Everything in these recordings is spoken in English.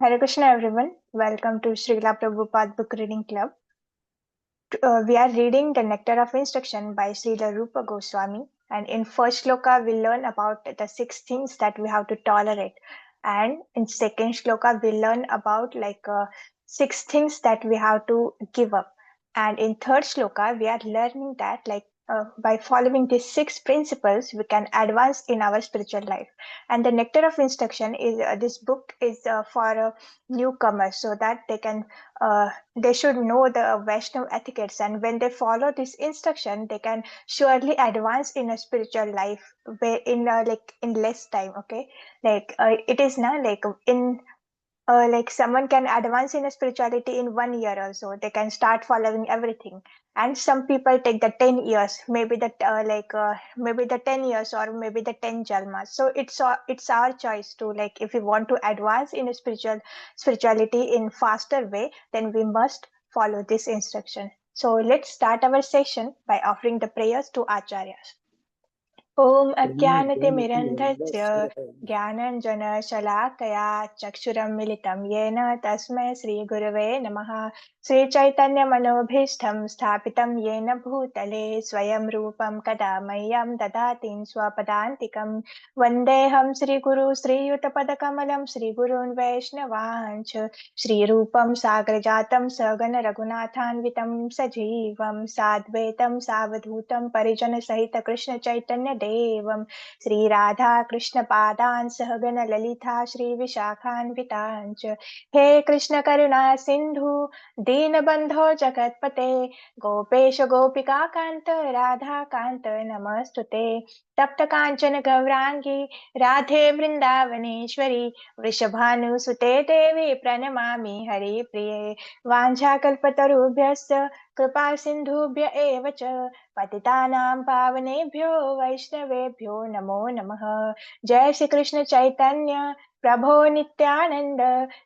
Hare Krishna everyone. Welcome to Srila Prabhupada Book Reading Club. We are reading The Nectar of Instruction by Srila Rupa Goswami. And in first shloka, we learn about the 6 things that we have to tolerate. And in second shloka, we learn about 6 things that we have to give up. And in third shloka, we are learning that by following these 6 principles, we can advance in our spiritual life. And the Nectar of Instruction is this book is for newcomers so that they should know the Vaishnav etiquettes, and when they follow this instruction, they can surely advance in a spiritual life in less time. Okay, it is now like someone can advance in a spirituality in 1 year also. They can start following everything, and some people take the 10 years, maybe the 10 years or maybe the 10 jalmas. So it's our choice to, like, if we want to advance in a spirituality in faster way, then we must follow this instruction. So let's start our session by offering the prayers to acharyas. ॐ अज्ञानतिमिरन्धस्य ज्ञानञ्जनशलाकया चक्षुरन्मिलितं येन तस्मै श्रीगुरवे नमः। श्रीचैतन्यमनोभीष्टं स्थापितं येन भूतले स्वयं रूपं कदा मह्यं ददाति स्वपदान्तिकं। वन्देऽहं श्रीगुरु श्रीयुतपदकमलं श्रीगुरून् वैष्णवांश्च श्रीरूपं साग्रजातं सगण रघुनाथान्वितं सजीवं साद्वैतं सावधूतं परिजनसहित कृष्ण चैतन्य देवं श्री राधा कृष्ण पादान् सहगण ललिता श्री विशाखान्वितांच। हे कृष्ण करुणा सिंधु दीनबंधो जगत्पते गोपेश गोपिका कांत राधा कांत नमस्तुते। तप्त कांचन गौरांगी राधे वृंदावनेश्वरी वृषभानुसुते देवी प्रणमामि हरिप्रिये। वाञ्छाकल्पतरुभ्यश्च कृपा सिन्धुभ्य एव च पतितानां पावनेभ्यो वैष्णवेभ्यो नमो नमः। जय श्री कृष्ण चैतन्य प्रभो नित्यानंद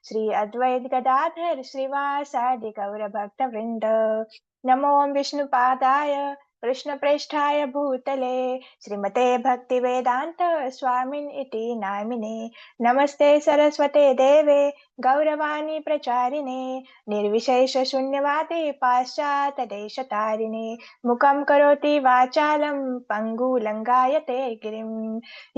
श्री अद्वैत गदाधर श्रीवासादि गौर भक्त वृंद। नमो विष्णुपादाय कृष्ण प्रेष्ठाय भूतले श्रीमते भक्ति वेदांत स्वामिन इति नामिने। नमस्ते सरस्वते देवे गौरवाणी प्रचारिणे निर्विशेष शून्यवादी पाश्चात देशतारिणे। मुखं करोति वाचालं पङ्गुलङ्घायते गिरिं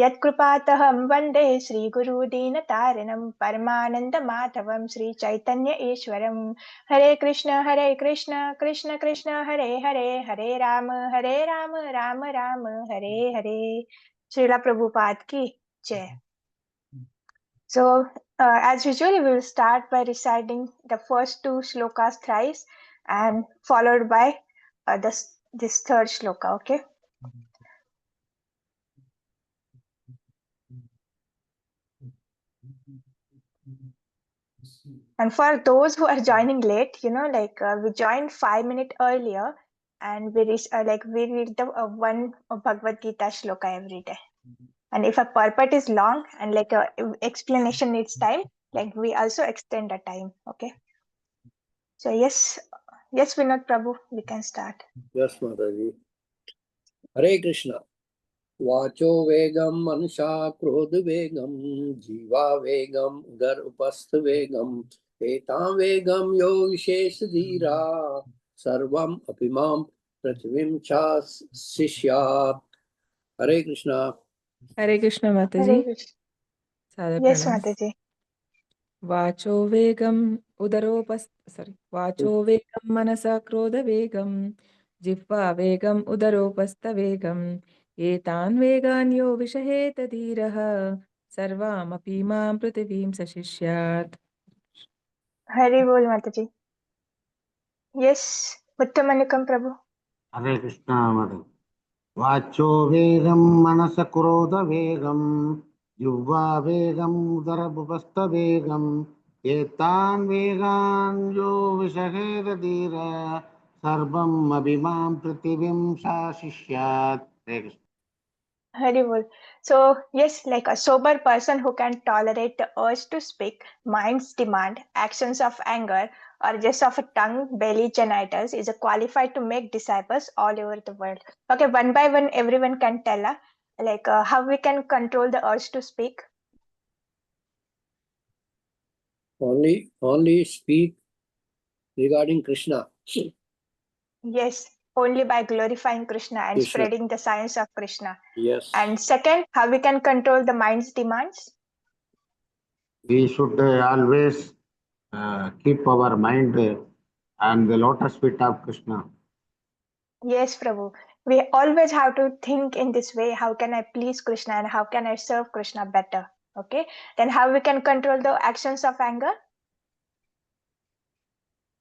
यत्कृपातहं वन्दे श्रीगुरु दीनतारिणं परमानन्दमाधवं श्रीचैतन्य ईश्वरं। हरे कृष्ण कृष्ण कृष्ण हरे हरे हरे राम राम राम हरे हरे। श्रीला प्रभुपाद की जय। So, as usual, we will start by reciting the first 2 shlokas thrice and followed by this third shloka, okay? And for those who are joining late, we joined 5 minutes earlier, and we read the one Bhagavad Gita shloka every day. And if a purport is long and explanation needs time, we also extend the time, okay? So yes, Vinod Prabhu, we can start. Yes, Mataji. Hare Krishna. वाचो वेगम मनुषा क्रोध वेगम जीवा वेगम उदर उपस्थ वेगम एतां वेगम यो विशेष धीरा सर्वम अपिमां पृथ्वीं शिष्यात्। हरे कृष्णा। हरे कृष्ण माताजी। Yes, Mataji. वाचो वेगम वाचो वेगम मनसा क्रोध वेगम जिह्वा वेगम उदरोपस्थ वेगम एतान् वेगान् यो विषहेत धीरः सर्वामपि मां पृथिवीं सशिष्यात्। हरि बोल माताजी। Yes, Uttamanikam Prabhu. हरे कृष्णा मधु। वाचो वेगम मनस क्रोध वेगम युवा वेगम उदरभुपस्थ वेगम एतान् वेगान् यो विषहेत धीर सर्वम् अभिमां पृथिवीं शासिष्यात्। Hari bol. So yes, like a sober person who can tolerate the urge to speak, mind's demand, actions of anger, or just of a tongue, belly, genitals is a qualified to make disciples all over the world. Okay, one by one, everyone can tell how we can control the urge to speak. Only speak regarding Krishna. Yes, only by glorifying Krishna and Krishna. spreading the science of Krishna. Yes. And second, how we can control the mind's demands? We should always keep our mind on the lotus feet of Krishna. Yes, Prabhu. We always have to think in this way. How can I please Krishna and how can I serve Krishna better? Okay. Then how we can control the actions of anger?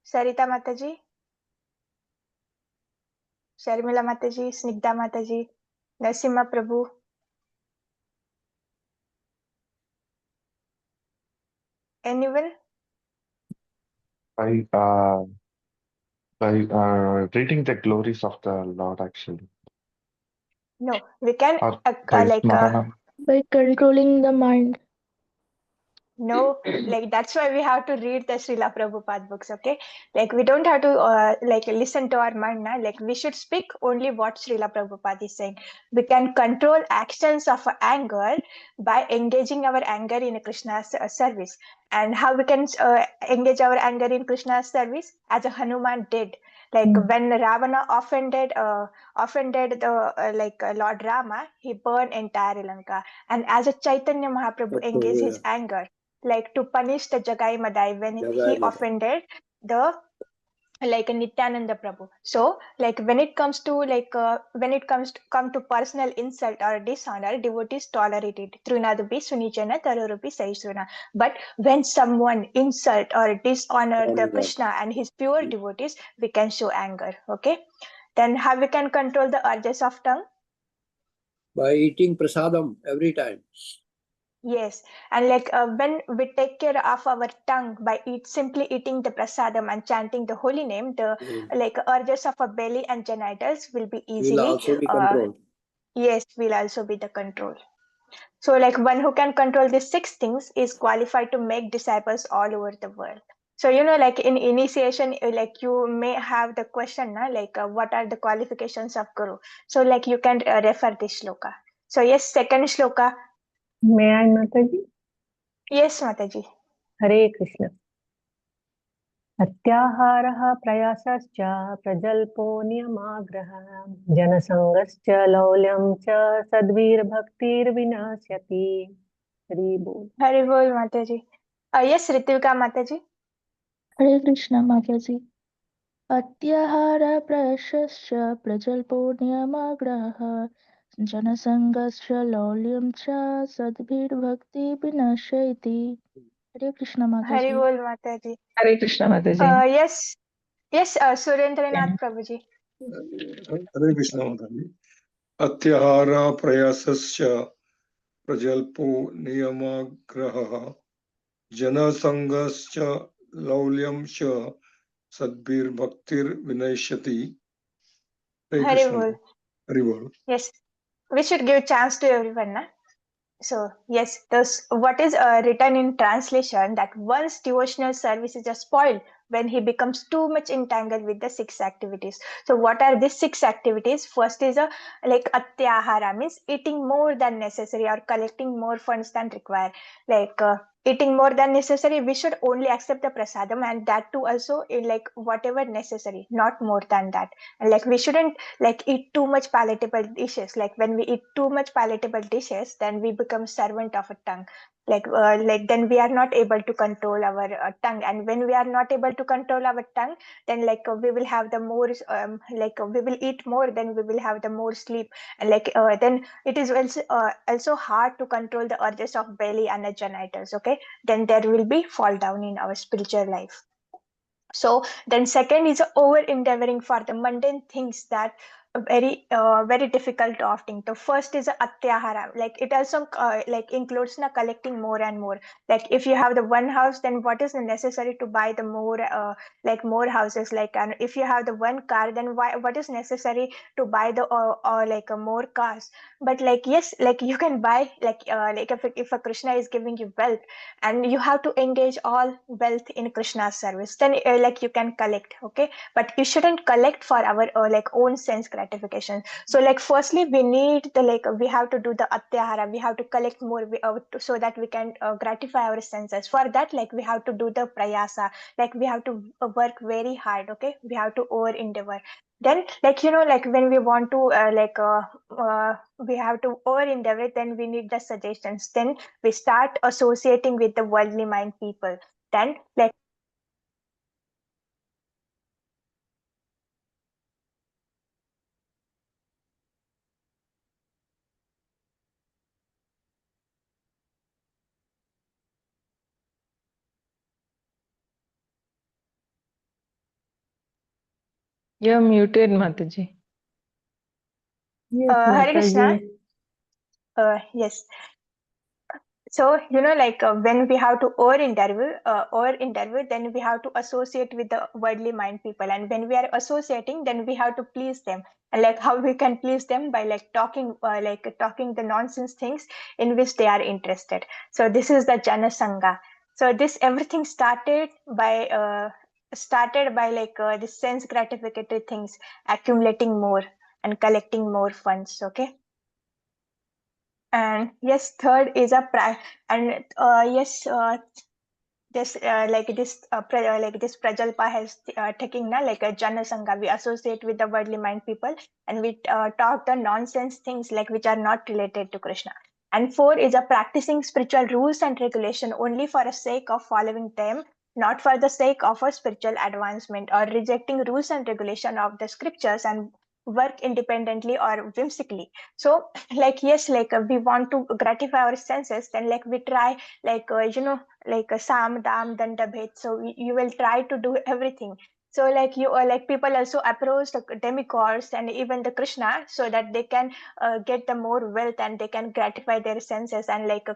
Sarita Mataji, Sharmila Mataji, Snigdha Mataji, Nasimha Prabhu. Anyone? By reading the glories of the Lord, actually, No, we can or by Smarana. By controlling the mind. no, like that's why we have to read the Srila Prabhupada books, okay? Like we don't have to like listen to our mind now. Like we should speak only what Srila Prabhupada is saying. We can control actions of anger by engaging our anger in Krishna's service. And how we can engage our anger in Krishna's service? As a Hanuman did. Like when Ravana offended the Lord Rama, he burned entire Lanka. And as a Chaitanya Mahaprabhu engaged his anger, like to punish the Jagai Madai when he offended the Nityananda Prabhu. So when it comes to come to personal insult or dishonor, devotees tolerate it. Trunadubi Sunijana Tarurubi Saisuna. But when someone insult or dishonor the Krishna and his pure devotees, we can show anger. Okay. Then how we can control the urges of tongue? By eating prasadam every time. Yes, and when we take care of our tongue by simply eating the prasadam and chanting the holy name, the urges of our belly and genitals will be easily. Will also be controlled. Yes, will also be the control. So one who can control these 6 things is qualified to make disciples all over the world. So in initiation, you may have the question, what are the qualifications of guru? So you can refer this shloka. So yes, second shloka. May I, Mataji? Yes, Mataji. Hare Krishna. अत्याहारः प्रयासश्च प्रजल्पो नियमाग्रहः जनसङ्गश्च लौल्यं च सद्वीर्भक्तिर्विनश्यति. हरि बोल. हरि बोल माताजी. Yes, Ritvika Mataji. Hare Krishna Mataji. अत्याहार प्रयासश्च प्रजल्पो नियमाग्रहः जनसङ्गश्च लौल्यं च सद्भिर्भक्ति विनश्यति. Hare Krishna Mataji. Hari bol Mataji. Hare Krishna Mataji. Yes, Surendranath Prabhuji. Hare Krishna Mataji. Atyahara prayasasya prajalpo niyamagraha janasangascha laulyamcha sadbir bhaktir vinayshati. Hari bol. Hari bol. Yes, we should give chance to everyone, na? So yes, what is written in translation that one's devotional service is just spoiled when he becomes too much entangled with the 6 activities. So what are these 6 activities? First is atyahara, means eating more than necessary or collecting more funds than required. Eating more than necessary, we should only accept the prasadam, and that too also in whatever necessary, not more than that. And we shouldn't eat too much palatable dishes. When we eat too much palatable dishes, then we become servant of a tongue. Then we are not able to control our tongue, and when we are not able to control our tongue, then we will have the more we will eat more, then we will have the more sleep, and then it is also hard to control the urges of belly and the genitals. Okay, then there will be fall down in our spiritual life. So then second is over endeavoring for the mundane things that very difficult to obtain. The first is atyahara, it also includes collecting more and more. If you have the one house, then what is necessary to buy the more more houses? And if you have the one car, then what is necessary to buy the more cars? But yes, you can buy if a Krishna is giving you wealth, and you have to engage all wealth in Krishna's service, then you can collect. Okay, but you shouldn't collect for our own sense gratification. So like firstly we need the we have to do the atyahara, we have to collect more so that we can gratify our senses. For that we have to do the prayasa, we have to work very hard. Okay, we have to over endeavor. Then when we want to we have to over endeavor, then we need the suggestions. Then we start associating with the worldly mind people. Then You're muted, Mataji. Yes, Hare Krishna. Mataji. Yes. So when we have to over interview, then we have to associate with the worldly mind people, and when we are associating, then we have to please them. And how we can please them by talking talking the nonsense things in which they are interested. So this is the jana sangha. So this everything started by the sense gratificatory things, accumulating more and collecting more funds. Okay. And yes, third is a and yes, this this Prajalpa has taken a Jana Sangha. We associate with the worldly mind people, and we talk the nonsense things which are not related to Krishna. And four is a practicing spiritual rules and regulation only for the sake of following them, not for the sake of a spiritual advancement, or rejecting rules and regulation of the scriptures and work independently or whimsically. So yes, we want to gratify our senses, then we try like a sam dam danda bhet, so you will try to do everything. So you people also approach the demigods and even the Krishna, so that they can get the more wealth and they can gratify their senses, and like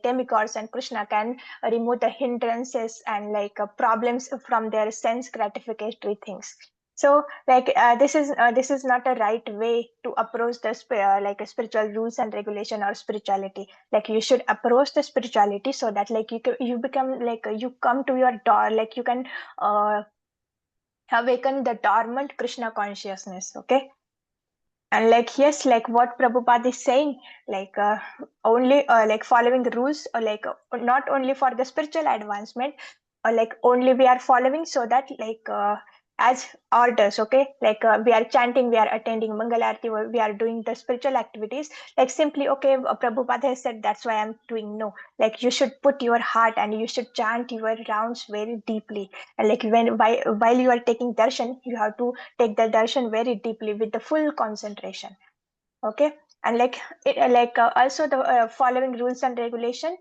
demigods and Krishna can remove the hindrances and problems from their sense gratificatory things. So this is not a right way to approach the a spiritual rules and regulation or spirituality. You should approach the spirituality so that you become you come to your door, you can uh, awaken the dormant Krishna consciousness. Okay. And yes, what Prabhupada is saying, only following the rules, or not only for the spiritual advancement, or only we are following so that as orders. Okay, we are chanting, we are attending Mangalarti, we are doing the spiritual activities, simply okay, Prabhupada has said, that's why I'm doing. No, you should put your heart and you should chant your rounds very deeply. And while you are taking darshan, you have to take the darshan very deeply with the full concentration. Okay. And also the following rules and regulation,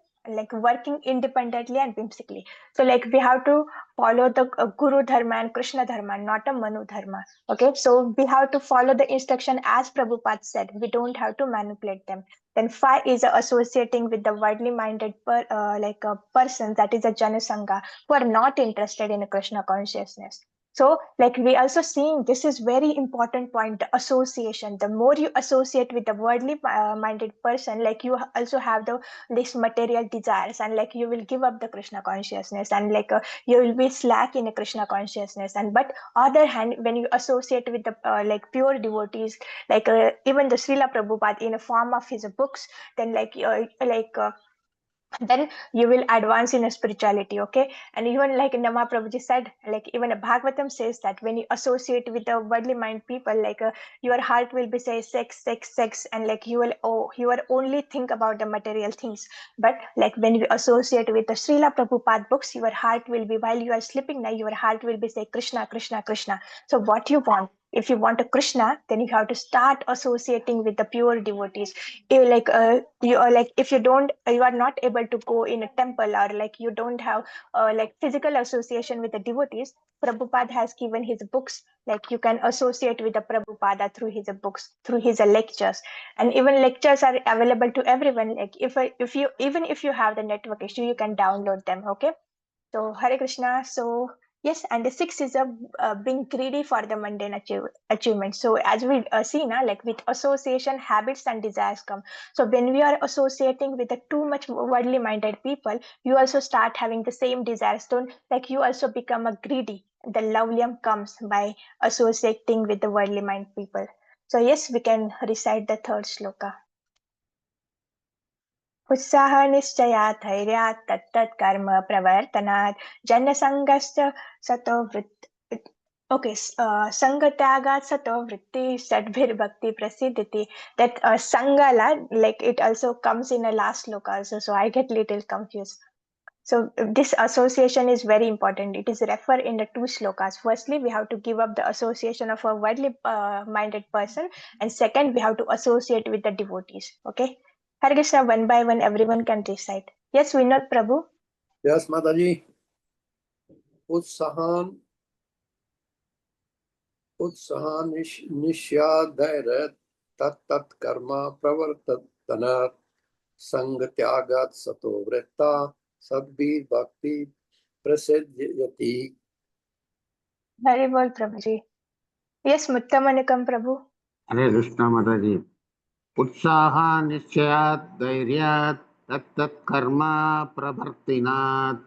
working independently and whimsically. So we have to follow the Guru Dharma and Krishna Dharma, not a Manu Dharma. Okay, so we have to follow the instruction as Prabhupada said. We don't have to manipulate them. Then five is associating with the worldly minded a person, that is a Jana Sangha, who are not interested in Krishna consciousness. So we also seeing, this is very important point, the association. The more you associate with the worldly minded person, you also have this material desires, and you will give up the Krishna consciousness, and you will be slack in a Krishna consciousness. And but other hand, when you associate with the pure devotees, even the Srila Prabhupada in a form of his books, then then you will advance in a spirituality. Okay. And even Nama Prabhuji said, even a Bhagavatam says that when you associate with the worldly mind people, your heart will be say sex, and you will only think about the material things. But when you associate with the Srila Prabhupada books, your heart will be, while you are sleeping now, your heart will be say Krishna, Krishna, Krishna. So what you want, if you want a Krishna, then you have to start associating with the pure devotees. You are if you are not able to go in a temple, or you don't have physical association with the devotees, Prabhupada has given his books. You can associate with the Prabhupada through his books, through his lectures. And even lectures are available to everyone. If you, even if you have the network issue, you can download them. Okay. So Hare Krishna. So yes, and the sixth is being greedy for the mundane achievement. So as we see now, with association, habits and desires come. So when we are associating with the too much worldly minded people, you also start having the same desires. Don't you also become a greedy. The lavlyam comes by associating with the worldly mind people. So yes, we can recite the third shloka. उत्साह निश्चयात् धैर्यात् तत्तत् कर्म प्रवर्तनात् जनसंगश्च सतो वृत्ति. Okay, sangatyagat sato vritti sadbhir bhakti prasidhiti. That sangala, like it also comes in a last sloka also, so I get little confused. So this association is very important. It is referred in the two shlokas. Firstly, we have to give up the association of a worldly minded person, and second, we have to associate with the devotees. Okay, Hare Krishna, one by one, everyone can recite. Yes, Vinod Prabhu. Yes, Mataji. Utsahan निश्याधैर्य तत्तत् कर्म प्रवर्तनात् संगत्यागात् सतो वृत्ता सद्भिर् भक्ति प्रसिद्ध्यति. Hare Bol Prabhuji. Yes, Muttamanikam Prabhu. Hare Krishna Mataji. Utsaha nischayat dhairyat tat karma pravartinat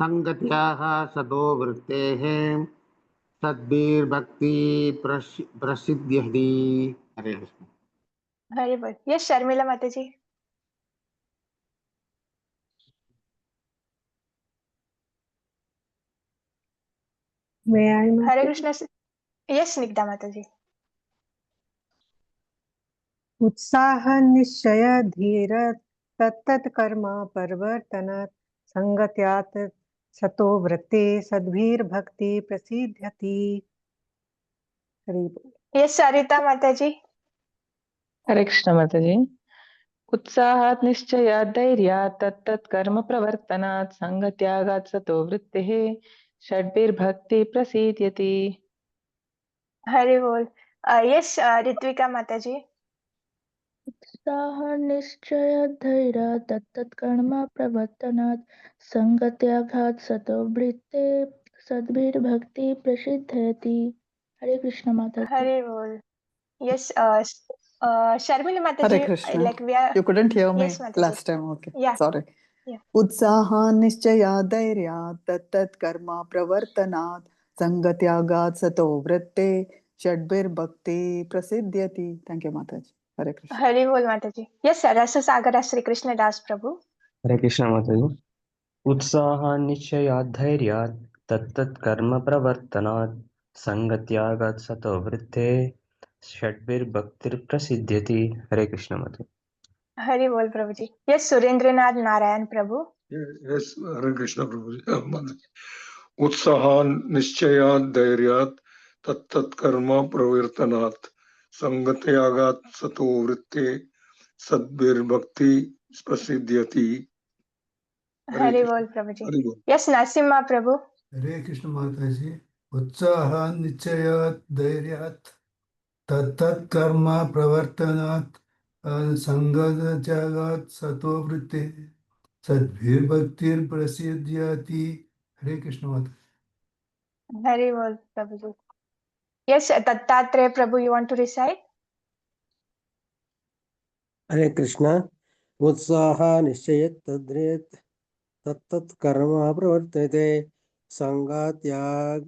sangatyaha sado vrittehe sadbir bhakti prasiddhyati. Hare Krishna. Hare Bol. Yes, Sharmila Mataji. May I, Hare Mataji? Krishna. Yes, Snigdha Mataji. उत्साह निश्चय धीर तत्तत् कर्म परिवर्तनात् संगत्यात् सतो वृत्ते सद्भिर्भक्ति प्रसिद्ध्यति. हरि बोल. Yes, Sarita Mataji. हरे कृष्ण माताजी. उत्साहात् निश्चयात् धैर्यात् तत्तत् कर्म प्रवर्तनात् संगत्यागात् सतो वृत्तिः षड्भिर्भक्ति प्रसीद्यति. Hare Bol. Yes, Ritvika Mataji. उत्साह निश्चय धैर्य तत्तत् कर्म प्रवर्तनात् संगत्याघात सतो वृत्ते सद्भिर्भक्ति प्रसिद्ध्यति. हरे कृष्ण माता जी. Hare Bol. Yes, Sharmila Hare Mataji. Krishna. Like we are. You couldn't hear me Yes, Mataji. last time. Okay. Yeah. Sorry. Yeah. उत्साहा निश्चया Dhairya तत्तत् कर्म प्रवर्तनात् संगत्यागात् सतो वृत्ते षड्भिर्भक्ति प्रसिद्ध्यति. Thank you, Mataji. Hare Krishna. Hare Bol Mataji. Yes, Rasa Sagara Sri Krishna Das Prabhu. हरे कृष्ण माताजी. उत्साहान्निश्चयात् धैर्यात् तत्तत् कर्म प्रवर्तनात् संगत्यागात् सतो वृत्ते षड्भिर्भक्तिर्प्रसिद्ध्यति. हरे कृष्ण माताजी. Hare Bol Prabhuji. Yes, Surendranath Narayan Prabhu. Yes, Hare Krishna Prabhuji. उत्साहान् निश्चयात् धैर्यात् तत्तत् कर्म प्रवर्तनात् संगत्यागात् सतो वृत्ते सद्भिर्भक्ति प्रसिद्ध्यति. Hare Bol Prabhuji. Hare Bol. Yes, Nasimha Prabhu. हरे कृष्ण माताजी. उत्साहान् निश्चयात् धैर्यात् तत्तत् कर्म प्रवर्तनात् संगत्यागात् सतो वृत्ते सद्भिर्भक्तिर्प्रसिद्ध्यति. हरे कृष्ण माता. Hare Bol Prabhuji. Yes, Dattatreya Prabhu, you want to recite? Hare Krishna. Utsaha nischayat tadret तत्तत् कर्म प्रवर्तते संगात्याग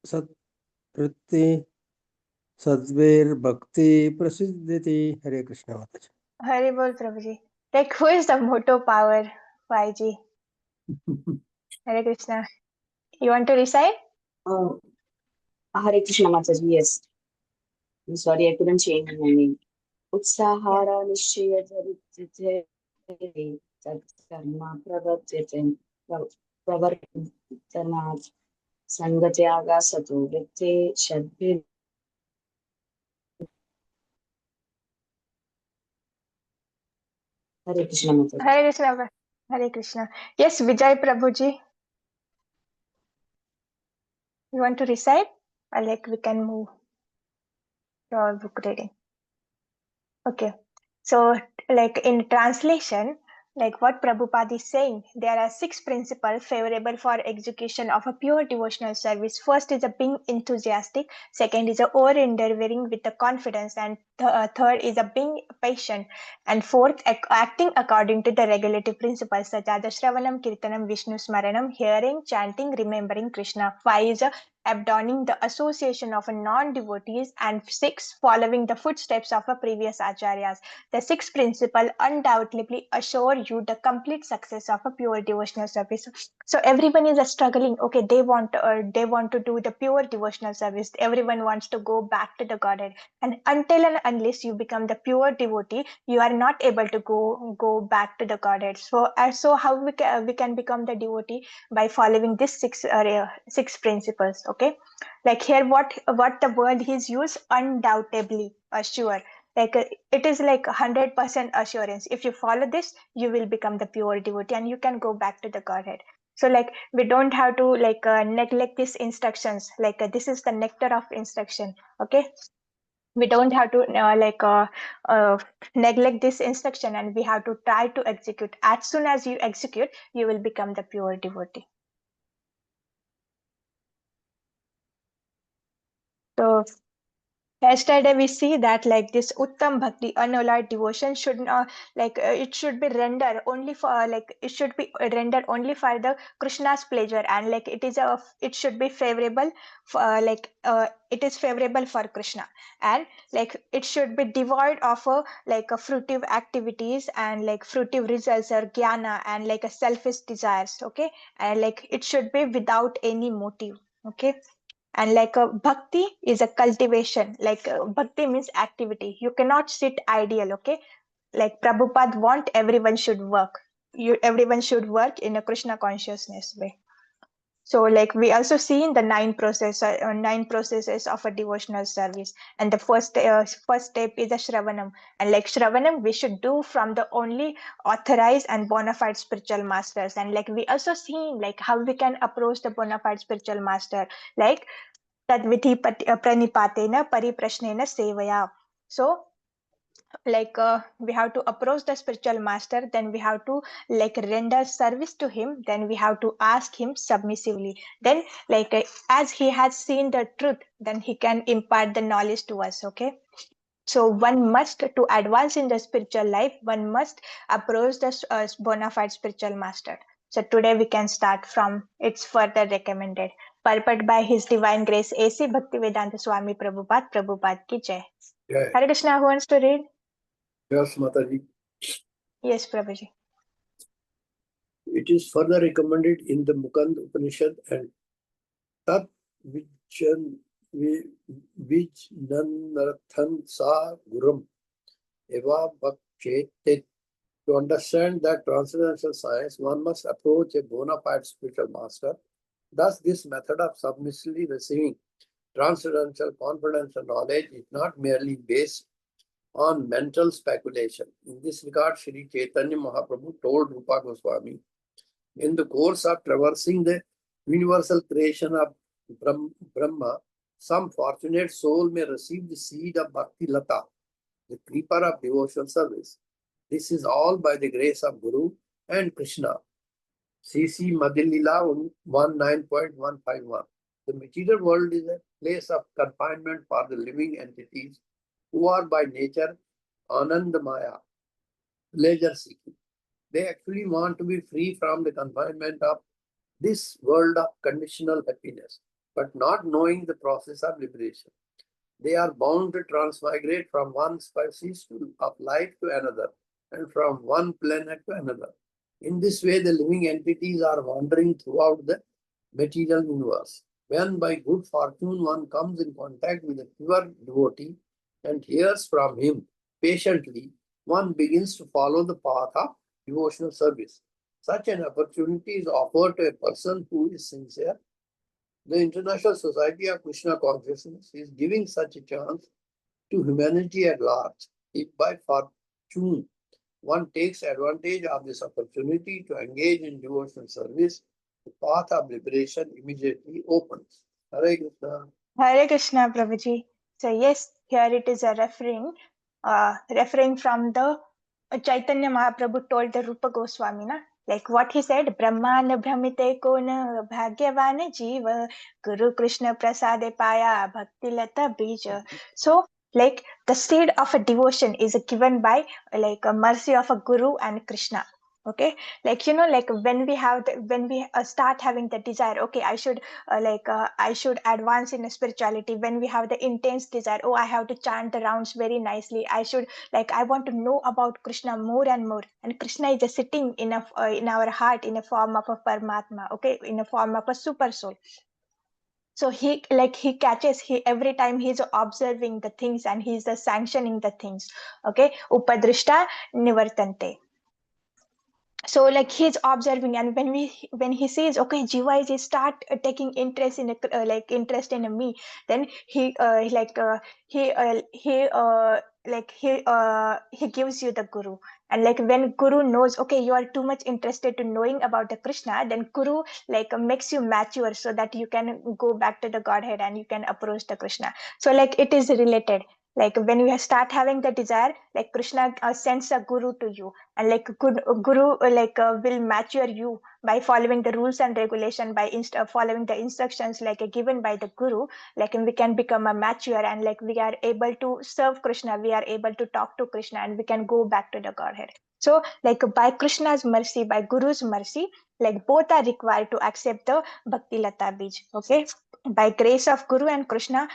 सत्वृत्ति सद्भिर्भक्ति प्रसिद्ध्यति. हरे कृष्ण माताजी. Hare Bol Prabhuji. Like, who is the moto power? YG. Hare Krishna. You want to recite? Hare Krishna Mataji, yes. I'm sorry, I couldn't change my name. Utsahara nishchaya dharitite tat karma pravartite pravartanat sangatyaga sato vritte shadbhir. Hare Krishna Mataji. Hare Krishna. Hare Krishna. Yes, Vijay Prabhuji. You want to recite? Or like we can move to our book reading. Okay. So, like in translation, like what Prabhupada is saying, there are 6 principles favorable for execution of a pure devotional service. First is a being enthusiastic. Second is a over-endeavoring with the confidence. And third is a being patient, and fourth, acting according to the regulative principles such as Shravanam, Kirtanam, Vishnu Smaranam, hearing, chanting, remembering Krishna. Five is abandoning the association of a non-devotees, and six, following the footsteps of a previous acharyas. The sixth principle undoubtedly assure you the complete success of a pure devotional service. So everyone is struggling. Okay, they want to do the pure devotional service. Everyone wants to go back to the Godhead, and until and unless you become the pure devotee, you are not able to go back to the Godhead. So how we can become the devotee? By following these six principles. Okay, like here what the word is used, undoubtedly assure, like it is like 100% assurance. If you follow this, you will become the pure devotee and you can go back to the Godhead. So like we don't have to like neglect these instructions, like this is the nectar of instruction. Okay, we don't have to uh, neglect this instruction, and we have to try to execute. As soon as you execute, you will become the pure devotee. So yesterday we see that like this uttam bhakti, unalloyed devotion, should not it should be rendered only for it should be rendered only for the Krishna's pleasure, and like it should be favorable for it is favorable for Krishna, and like it should be devoid of a fruitive activities and like fruitive results or jnana and like a selfish desires. Okay, and like it should be without any motive. Okay, and like a bhakti is a cultivation, like bhakti means activity. You cannot sit ideal. Okay, like Prabhupada want everyone should work. Everyone should work in a Krishna consciousness way. So like we also see in the nine processes of a devotional service, and the first step is a shravanam, and like shravanam we should do from the only authorized and bona fide spiritual masters. And like we also see like how we can approach the bona fide spiritual master, like tadvidhi pranipatena pariprashnena sevaya. So like we have to approach the spiritual master, then we have to like render service to him, then we have to ask him submissively, then like as he has seen the truth, then he can impart the knowledge to us. Okay, so one must, to advance in the spiritual life, one must approach the bona fide spiritual master. So today we can start from its further recommended. Purport by His Divine Grace A.C. Bhaktivedanta Swami Prabhupada ki jai. Yeah. Hare Krishna, who wants to read? Yes, Mataji. Yes, Prabhuji. It is further recommended in the Mukand Upanishad and Tat Vijnanarthan Sa Gurum Eva Bhakchetit. To understand that transcendental science, one must approach a bona fide spiritual master. Thus, this method of submissively receiving transcendental confidence and knowledge is not merely based on mental speculation. In this regard, Sri Chaitanya Mahaprabhu told Rupa Goswami, in the course of traversing the universal creation of Brahma, some fortunate soul may receive the seed of Bhakti Lata, the creeper of devotional service. This is all by the grace of Guru and Krishna. CC Madhilila 19.151. The material world is a place of confinement for the living entities who are by nature Anandamaya, pleasure seeking. They actually want to be free from the confinement of this world of conditional happiness, but not knowing the process of liberation. They are bound to transmigrate from one species of life to another, and from one planet to another. In this way, the living entities are wandering throughout the material universe. When by good fortune one comes in contact with a pure devotee and hears from him patiently, one begins to follow the path of devotional service. Such an opportunity is offered to a person who is sincere. The International Society of Krishna Consciousness is giving such a chance to humanity at large. If by fortune one takes advantage of this opportunity to engage in devotional service, the path of liberation immediately opens. Hare Krishna. Hare Krishna, Prabhuji. So yes, here it is a referring from the Chaitanya Mahaprabhu told the Rupa Goswami, na? Like what he said, Brahman Brahmite Kona Bhagyavan Jiva Guru Krishna Prasade Paya Bhakti Lata Bija. So like the seed of a devotion is given by like a mercy of a guru and Krishna. Okay, like like when we have when we start having the desire, okay, I should advance in spirituality. When we have the intense desire, oh, I have to chant the rounds very nicely, I should, like, I want to know about Krishna more and more, and Krishna is just sitting in our heart in a form of a Paramatma, okay, in a form of a super soul. So he catches, he every time he's observing the things and he's sanctioning the things. Okay, upadrishta nivartante. So like he's observing, and when he sees, okay, jiva is start taking interest in like interest in me, then he he gives you the guru. And like when guru knows, okay, you are too much interested to knowing about the Krishna, then guru like makes you mature so that you can go back to the Godhead and you can approach the Krishna. So like it is related. Like when you start having the desire, like Krishna sends a guru to you, and like good guru will mature you by following the rules and regulation, by following the instructions like given by the guru. Like we can become a mature, and like we are able to serve Krishna, we are able to talk to Krishna, and we can go back to the Godhead. So like by Krishna's mercy, by guru's mercy, like both are required to accept the bhakti lata bij. Okay, by grace of guru and Krishna,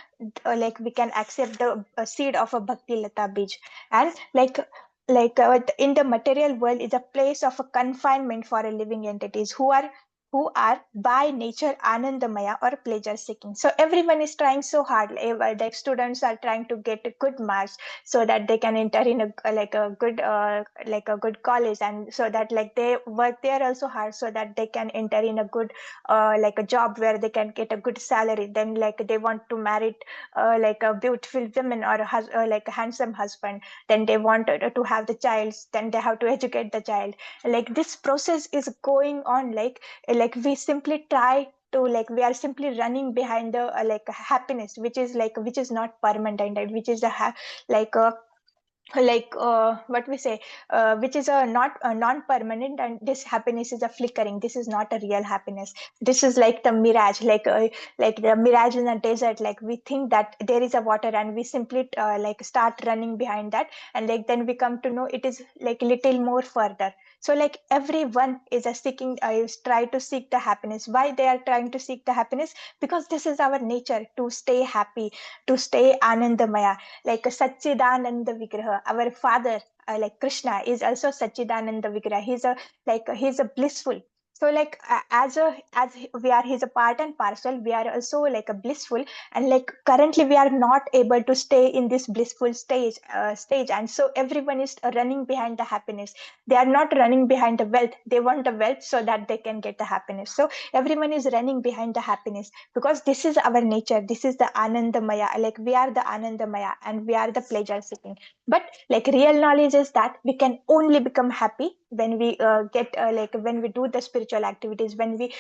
like we can accept the seed of a bhakti lata bij. And in the material world is a place of a confinement for a living entities who are by nature anandamaya or pleasure seeking. So everyone is trying so hard, like students are trying to get good marks so that they can enter in a good college, and so that like they work there also hard so that they can enter in a good like a job where they can get a good salary. Then like they want to marry like a beautiful woman or like a handsome husband. Then they want to have the child, then they have to educate the child. Like this process is going on, like we simply try to, like we are simply running behind the like happiness which is not permanent, and which is like a what we say, which is a not a non-permanent, and this happiness is a flickering, this is not a real happiness. This is like the mirage, like the mirage in a desert. Like we think that there is a water, and we simply like start running behind that, and like then we come to know it is like little more further. So like everyone is seeking is try to seek the happiness. Why they are trying to seek the happiness? Because this is our nature, to stay happy, to stay anandamaya. Like a Satchidananda Vigraha, our father, like Krishna, is also Satchidananda Vigraha. He's a blissful. So like as we are his a part and parcel, we are also like a blissful, and like currently we are not able to stay in this blissful stage, and so everyone is running behind the happiness. They are not running behind the wealth. They want the wealth so that they can get the happiness. So everyone is running behind the happiness, because this is our nature, this is the anandamaya, like we are the anandamaya and we are the pleasure seeking. But like real knowledge is that we can only become happy when we get like when we do the spiritual activities, when we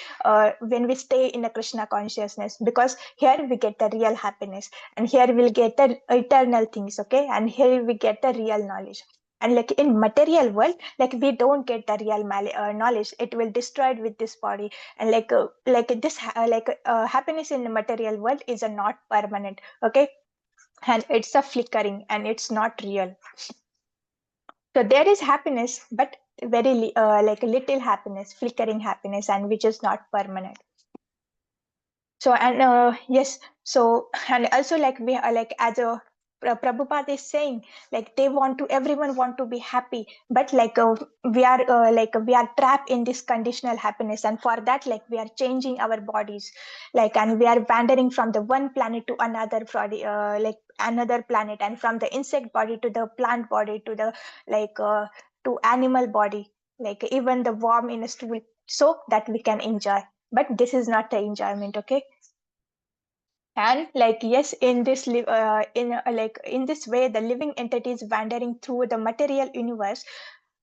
stay in the Krishna consciousness, because here we get the real happiness, and here we'll get the eternal things. Okay, and here we get the real knowledge. And like in material world, like we don't get the real knowledge, it will destroyed with this body. And happiness in the material world is a not permanent. Okay, and it's a flickering and it's not real. So there is happiness, but very like little happiness, flickering happiness, and which is not permanent. So and yes, so and also like we are like as a Prabhupada is saying, like they want to, everyone want to be happy, but like we are trapped in this conditional happiness, and for that like we are changing our bodies, like, and we are wandering from the one planet to another, for the like another planet, and from the insect body to the plant body to the like to animal body, like even the worm in a stool, so that we can enjoy. But this is not the enjoyment. Okay, and like yes, in this like in this way the living entity is wandering through the material universe.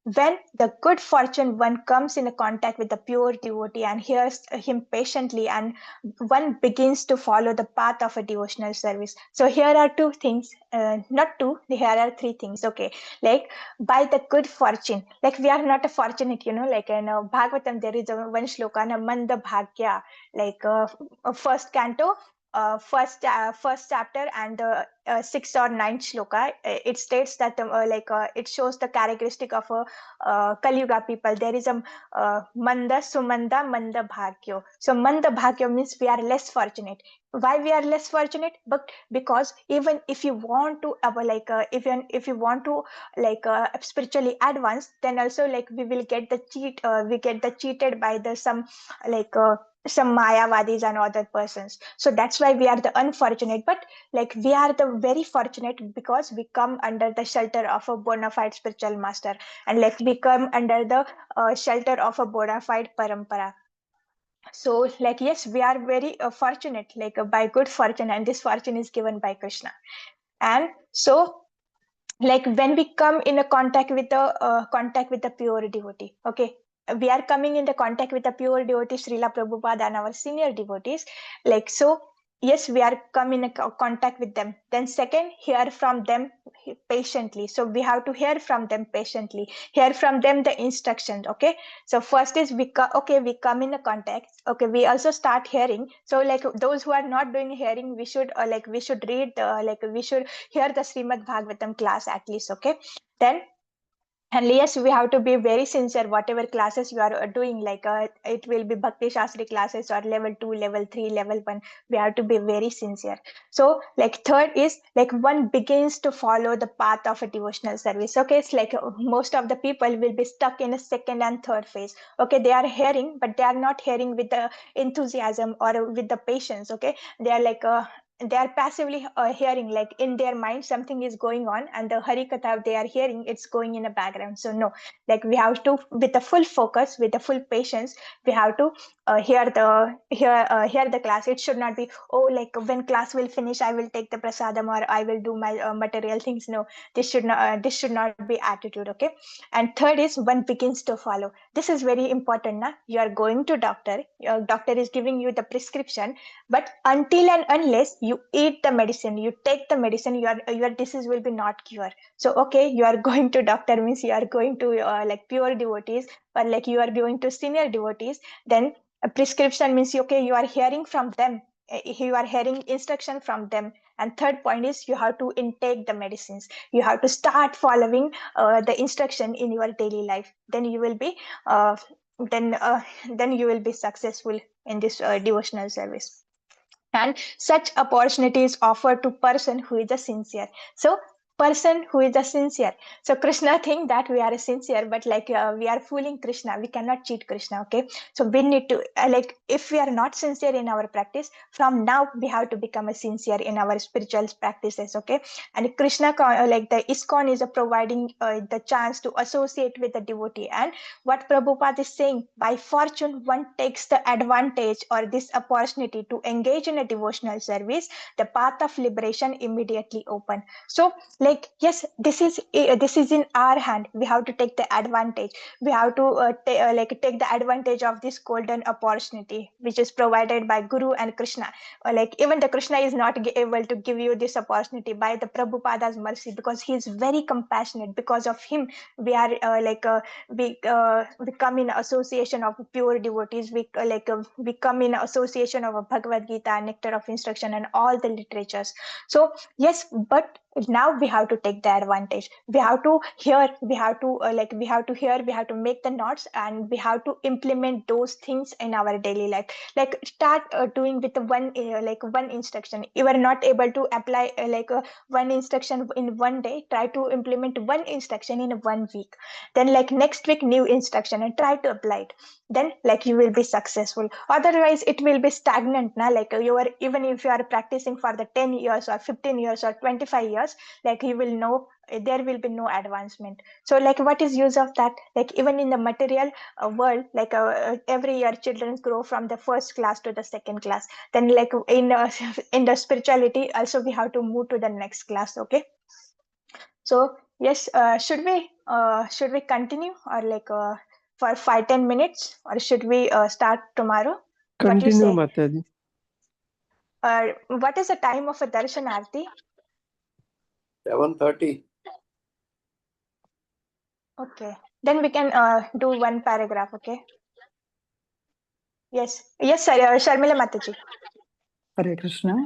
When the good fortune one comes in contact with the pure devotee and hears him patiently, and one begins to follow the path of a devotional service. So here are two things, not two, here are three things. Okay, like by the good fortune, like we are not a fortunate, like in Bhagavatam there is a one shloka na manda bhagya, like first canto, first chapter and the 6th or 9th shloka. It states that it shows the characteristic of a Kali Yuga people. There is a manda sumanda manda bhagyo. So manda bhagyo means we are less fortunate. Why we are less fortunate? But because even if you want to if you want to spiritually advance, then also like we will get the cheated by the some mayavadis and other persons. So that's why we are the unfortunate. But like we are the very fortunate because we come under the shelter of a bona fide spiritual master, and like we come under the shelter of a bona fide parampara. So like yes, we are very fortunate, by good fortune, and this fortune is given by Krishna. And so like when we come in a contact with the pure devotee, okay, we are coming in the contact with the pure devotee Srila Prabhupada and our senior devotees, like so yes, we are come in a contact with them. Then second, hear from them patiently. So we have to hear from them patiently, hear from them the instructions. Okay, so first is we come in a contact, okay, we also start hearing. So like those who are not doing hearing, we should we should read we should hear the Srimad Bhagavatam class at least. Okay, then and yes, we have to be very sincere whatever classes you are doing, it will be Bhakti Shastri classes or level 2, level 3, level 1. We have to be very sincere. So like third is like one begins to follow the path of a devotional service. Okay, it's like most of the people will be stuck in a second and third phase. Okay, they are hearing, but they are not hearing with the enthusiasm or with the patience. Okay, they are they are passively hearing, like in their mind something is going on, and the hari katha they are hearing, it's going in the background. So no, like we have to, with the full focus, with the full patience, we have to hear the class. It should not be, oh, like when class will finish I will take the prasadam or I will do my material things. No, this should not be attitude. Okay, and third is one begins to follow. This is very important. Na, you are going to doctor, your doctor is giving you the prescription, but until and unless you eat the medicine, you take the medicine, your disease will be not cured. So okay, you are going to doctor means you are going to like pure devotees, or like you are going to senior devotees. Then a prescription means okay, you are hearing from them, you are hearing instruction from them. And third point is you have to intake the medicines, you have to start following the instruction in your daily life. Then you will be uh, then uh, then you will be successful in this devotional service. And such opportunities offered to person who is a sincere. So person who is a sincere, so Krishna think that we are a sincere, but we are fooling Krishna, we cannot cheat Krishna. Okay, so we need to if we are not sincere in our practice, from now we have to become a sincere in our spiritual practices. Okay, and Krishna the ISKCON is providing the chance to associate with the devotee. And what Prabhupada is saying, by fortune one takes the advantage or this opportunity to engage in a devotional service, the path of liberation immediately open. So like yes, this is in our hand, we have to take the advantage, we have to take the advantage of this golden opportunity which is provided by Guru and Krishna. Even the Krishna is not able to give you this opportunity, by the Prabhupada's mercy, because he is very compassionate. Because of him we are we come in association of pure devotees, we come in association of a Bhagavad Gita, Nectar of Instruction, and all the literatures. So yes, but now we have to take the advantage, we have to hear, we have to we have to make the notes, and we have to implement those things in our daily life. Start doing with one instruction. You are not able to apply one instruction in one day, try to implement one instruction in 1 week. Then next week new instruction, and try to apply it. Then you will be successful. Otherwise it will be stagnant. Now you are, even if you are practicing for the 10 years or 15 years or 25 years, you will know there will be no advancement. So what is use of that? Even in the material world, every year children grow from the first class to the second class. Then in in the spirituality also we have to move to the next class. Okay, so yes, should we continue, or for 5-10 minutes, or should we start tomorrow? What you Continue, say? Mataji. What is the time of a darshan arti? 7:30. Okay, then we can do one paragraph. Okay. Yes, yes, sir. Sharmila Mataji. Hare Krishna.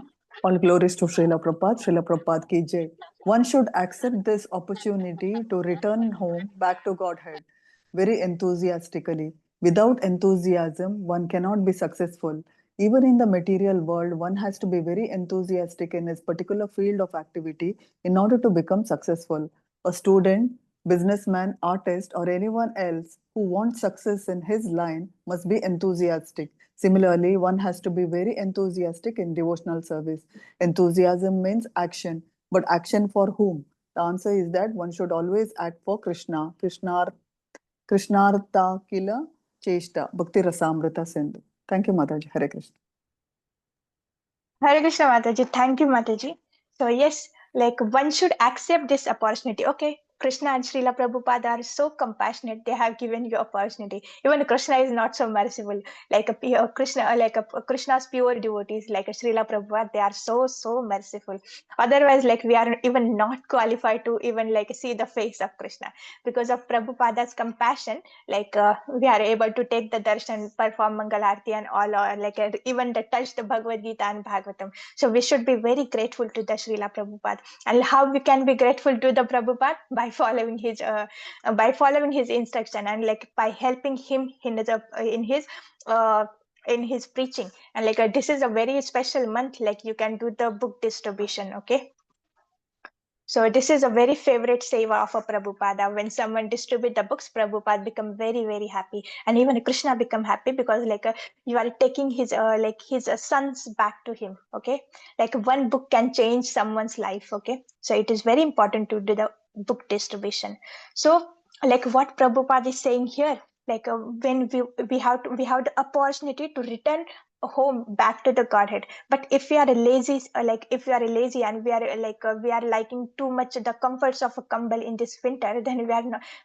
All glories to Srila Prabhupada. Srila Prabhupada ki jai. One should accept this opportunity to return home back to Godhead very enthusiastically. Without enthusiasm, one cannot be successful. Even in the material world, one has to be very enthusiastic in his particular field of activity in order to become successful. A student, businessman, artist, or anyone else who wants success in his line must be enthusiastic. Similarly, one has to be very enthusiastic in devotional service. Enthusiasm means action, but action for whom? The answer is that one should always act for Krishna. Krishnartha Kila Cheshta Bhakti Rasamrita Sindhu. Thank you, Mataji. Hare Krishna. Hare Krishna Mataji. Thank you, Mataji. So yes, like one should accept this opportunity. Okay, Krishna and Srila Prabhupada are so compassionate. They have given you opportunity. Even Krishna is not so merciful. Like Krishna, Krishna's pure devotees, like a Srila Prabhupada, they are so merciful. Otherwise, like we are even not qualified to even like see the face of Krishna. Because of Prabhupada's compassion, like we are able to take the darshan, perform Mangal Aarti and all, even the touch the Bhagavad Gita and Bhagavatam. So we should be very grateful to the Srila Prabhupada. And how we can be grateful to the Prabhupada? By following his instruction, and like by helping him in his preaching. And like this is a very special month, like you can do the book distribution. Okay, so this is a very favorite seva of a Prabhupada. When someone distribute the books, Prabhupada become very happy, and even Krishna become happy, because you are taking his sons back to him. Okay, like one book can change someone's life. Okay, so it is very important to do the book distribution. So like what Prabhupada is saying here, like when we have the opportunity to return home back to the Godhead. But if we are lazy, if we are lazy and we are liking too much the comforts of a kambal in this winter, then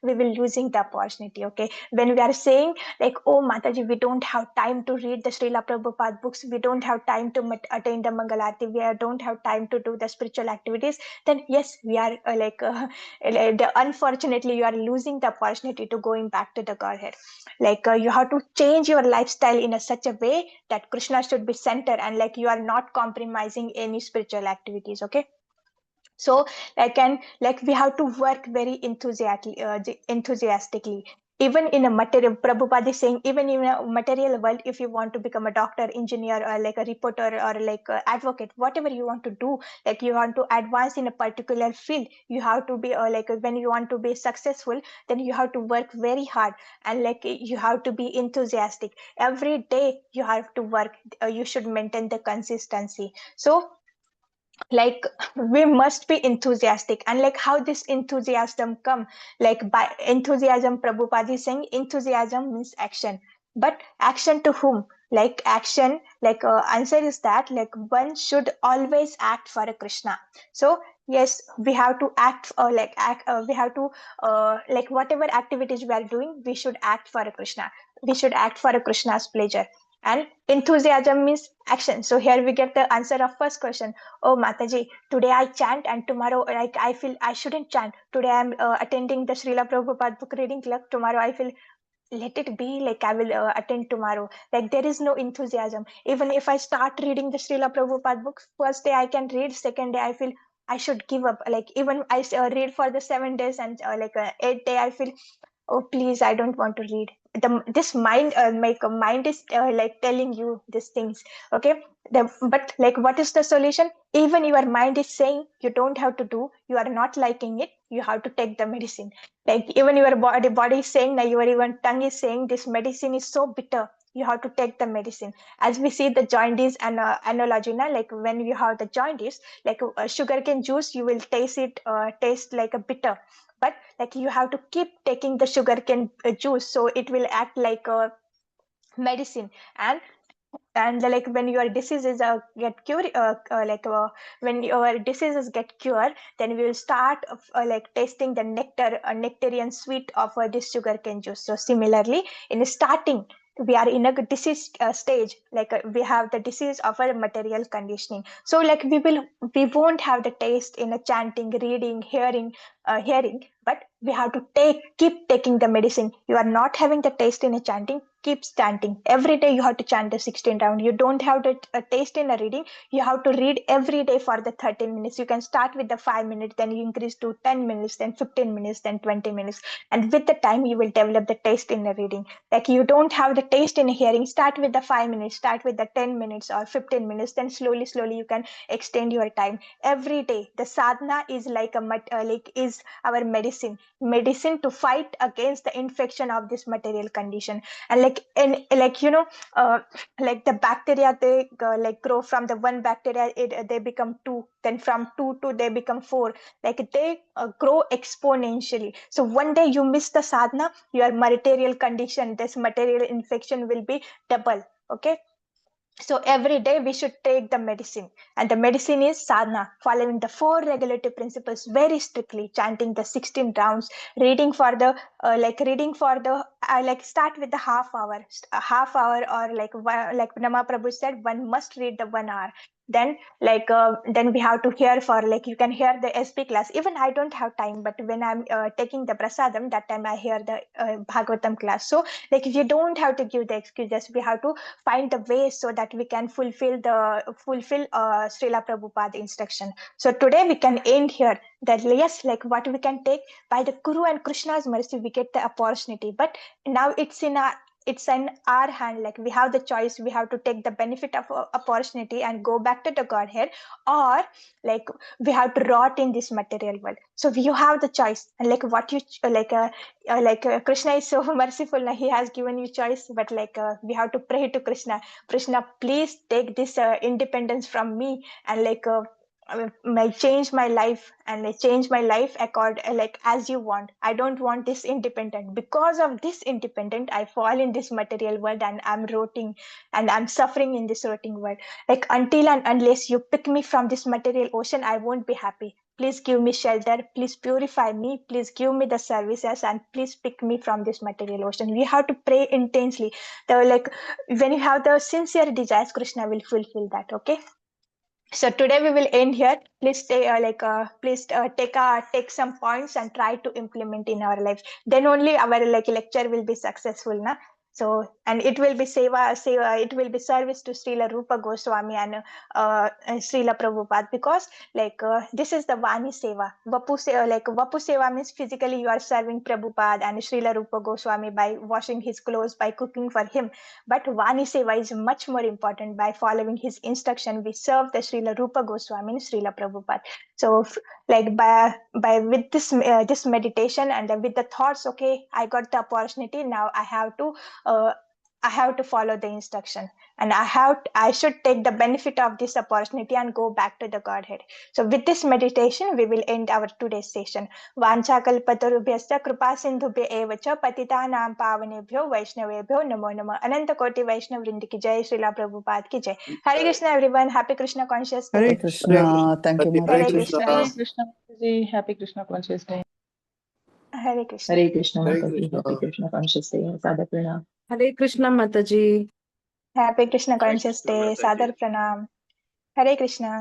we will losing the opportunity. Okay, when we are saying like, oh Mataji, we don't have time to read the Srila Prabhupada books, we don't have time to attain the Mangalarti, don't have time to do the spiritual activities, then yes, we are unfortunately you are losing the opportunity to going back to the Godhead. You have to change your lifestyle in such a way that Krishna should be center, and like you are not compromising any spiritual activities. Okay, so we have to work very enthusiastically. Even in a material, Prabhupada is saying, even in a material world, if you want to become a doctor, engineer, or like a reporter, or like a advocate, whatever you want to do, like you want to advance in a particular field, you have to be when you want to be successful, then you have to work very hard, and like you have to be enthusiastic every day. You have to work, you should maintain the consistency. So like we must be enthusiastic, and like how this enthusiasm come, like by enthusiasm, Prabhupada is saying enthusiasm means action. But action to whom? Like action, answer is that like one should always act for a Krishna. So yes, we have to act, we have to whatever activities we are doing, we should act for a Krishna. We should act for a Krishna's pleasure. And enthusiasm means action. So here we get the answer of first question. Oh Mataji, today I chant, and tomorrow like I feel I shouldn't chant. Today I'm attending the Srila Prabhupada book reading club. Tomorrow I feel, let it be, like I will attend tomorrow. Like there is no enthusiasm. Even if I start reading the Srila Prabhupada books, first day I can read, second day I feel I should give up. Like even I read for the 7 days, and 8th day I feel, oh please, I don't want to read. This mind mind is telling you these things. Okay, but like what is the solution? Even your mind is saying you don't have to do, you are not liking it, you have to take the medicine. Like even your body is saying, now your even tongue is saying this medicine is so bitter, you have to take the medicine. As we see the jaundice and analogy now, like when you have the jaundice, like sugarcane juice, you will taste like a bitter. But like you have to keep taking the sugarcane juice, so it will act like a medicine. And like when your diseases get cured, when your diseases get cured, then we will start tasting the nectar, nectarian sweet of this sugarcane juice. So similarly, in starting, we are in a disease stage, we have the disease of our material conditioning. So like we won't have the taste in a chanting, reading, hearing. hearing, but we have to keep taking the medicine. You are not having the taste in a chanting, keep chanting. Every day you have to chant the 16 round. You don't have the taste in a reading. You have to read every day for the 13 minutes. You can start with the 5 minutes, then you increase to 10 minutes, then 15 minutes, then 20 minutes. And with the time, you will develop the taste in the reading. Like you don't have the taste in a hearing, start with the 5 minutes, start with the 10 minutes or 15 minutes, then slowly you can extend your time. Every day the sadhana is like is our medicine to fight against the infection of this material condition. And like the bacteria, they grow from the one bacteria, they become two, then from two to they become four. Like they grow exponentially. So one day you miss the sadhana, your material condition, this material infection will be double. Okay, so every day we should take the medicine, and the medicine is sadhana, following the 4 regulative principles very strictly, chanting the 16 rounds, reading for the start with the half hour, or like Nama Prabhu said, one must read the 1 hour. Then then we have to hear for, like, you can hear the SP class. Even I don't have time, but when I'm taking the prasadam, that time I hear the Bhagavatam class. So like if you don't have to give the excuses, we have to find the ways so that we can fulfill Srila Prabhupada instruction. So today we can end here that yes, like what we can take by the Guru and Krishna's mercy, we get the opportunity. But now it's in our hand. Like we have the choice. We have to take the benefit of opportunity and go back to the Godhead, or like we have to rot in this material world. So you have the choice. And like what you Krishna is so merciful now, he has given you choice. But we have to pray to Krishna, please take this independence from me, and change my life, and change my life as you want. I don't want this independent. Because of this independent, I fall in this material world, and I'm rotting, and I'm suffering in this rotting world. Like until and unless you pick me from this material ocean, I won't be happy. Please give me shelter, please purify me, please give me the services, and please pick me from this material ocean. We have to pray intensely. When you have the sincere desires, Krishna will fulfill that. Okay, so today we will end here. Please take some points and try to implement in our life. Then only our lecture will be successful, na? So, and it will be seva, it will be service to Srila Rupa Goswami and Srila Prabhupada, because this is the Vani Seva. Vapu Seva means physically you are serving Prabhupada and Srila Rupa Goswami by washing his clothes, by cooking for him. But Vani Seva is much more important. By following his instruction, we serve the Srila Rupa Goswami and Srila Prabhupada. So by with this meditation and with the thoughts, okay, I got the opportunity, now I have to follow the instruction, and I should take the benefit of this opportunity and go back to the Godhead. So with this meditation, we will end our today's session. Vancha kalpatarubhyascha kripa sindhubhya eva cha patitanam pavanebhyo vaishnavebhyo namo namah. Ananta koti Vaishnav Vrinda ki jai, Srila Prabhupada ki jai. Hare Krishna everyone. Happy Krishna conscious day. Hare Krishna. Thank you, Hare Mataji. Krishna. Hare Krishna Mataji. Happy Krishna conscious day. Hare Krishna. Hare Krishna Hare Mataji. Krishna. Happy Krishna conscious day. Sadar Pranam. Hare Krishna Mataji. Happy Krishna Hare conscious Krishna day. Mataji. Sadar Pranam. Hare Krishna.